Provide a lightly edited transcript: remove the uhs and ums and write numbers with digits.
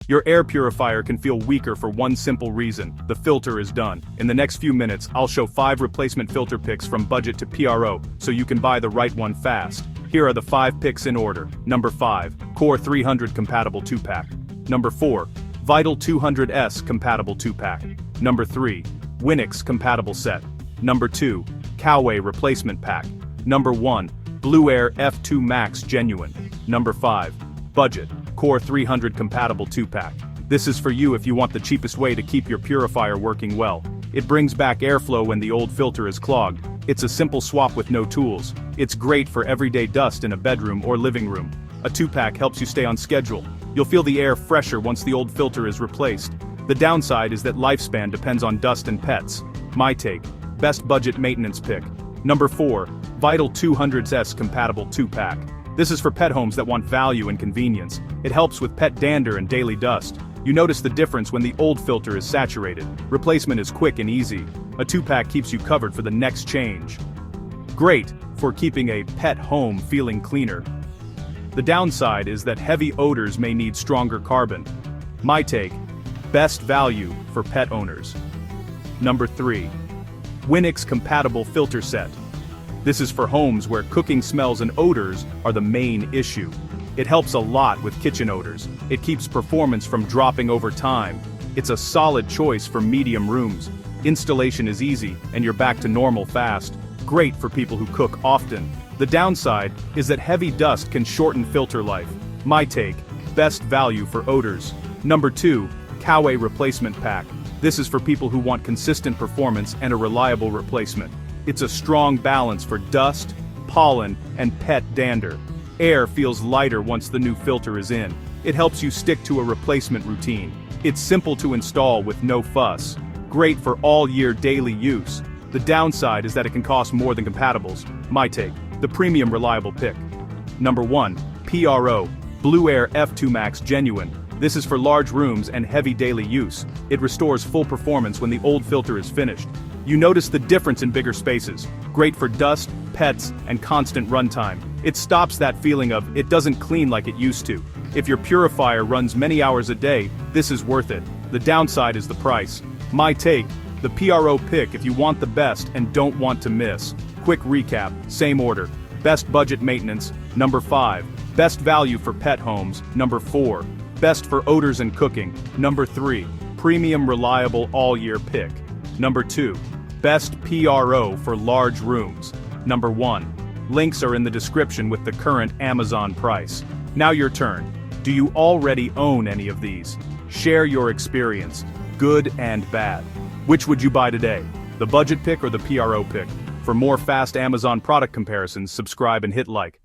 Your air purifier can feel weaker for one simple reason: the filter is done. In the next few minutes, I'll show 5 replacement filter picks from budget to PRO, so you can buy the right one fast. Here are the 5 picks in order. Number 5, Core 300 compatible 2-pack. Number 4, Vital 200S compatible 2-pack. Number 3, Winix compatible set. Number 2, Coway replacement pack. Number 1, Blue Air F2 Max Genuine. Number 5, Budget, Core 300 compatible 2-pack. This is for you if you want the cheapest way to keep your purifier working well. It brings back airflow when the old filter is clogged. It's a simple swap with no tools. It's great for everyday dust in a bedroom or living room. A 2-pack helps you stay on schedule. You'll feel the air fresher once the old filter is replaced. The downside is that lifespan depends on dust and pets. My take: best budget maintenance pick. Number 4, Vital 200S compatible 2-pack. This is for pet homes that want value and convenience. It helps with pet dander and daily dust. You notice the difference when the old filter is saturated. Replacement is quick and easy. A 2-pack keeps you covered for the next change. Great for keeping a pet home feeling cleaner. The downside is that heavy odors may need stronger carbon. My take: best value for pet owners. Number 3, Winix compatible filter set. This is for homes where cooking smells and odors are the main issue. It helps a lot with kitchen odors. It keeps performance from dropping over time. It's a solid choice for medium rooms. Installation is easy, and you're back to normal fast. Great for people who cook often. The downside is that heavy dust can shorten filter life. My take: best value for odors. Number 2, Coway replacement pack. This is for people who want consistent performance and a reliable replacement. It's a strong balance for dust, pollen, and pet dander. Air feels lighter once the new filter is in. It helps you stick to a replacement routine. It's simple to install with no fuss. Great for all-year daily use. The downside is that it can cost more than compatibles. My take: the premium reliable pick. Number 1, PRO, Blue Air F2 Max Genuine. This is for large rooms and heavy daily use. It restores full performance when the old filter is finished. You notice the difference in bigger spaces. Great for dust, pets, and constant runtime. It stops that feeling of it doesn't clean like it used to. If your purifier runs many hours a day, this is worth it. The downside is the price. My take: the PRO pick if you want the best and don't want to miss. Quick recap, same order. Best budget maintenance. Number 5, best value for pet homes. Number 4, best for odors and cooking. Number 3, premium reliable all-year pick. Number 2, best PRO for large rooms. Number 1. Links are in the description with the current Amazon price. Now your turn. Do you already own any of these? Share your experience, good and bad. Which would you buy today? The budget pick or the PRO pick? For more fast Amazon product comparisons, subscribe and hit like.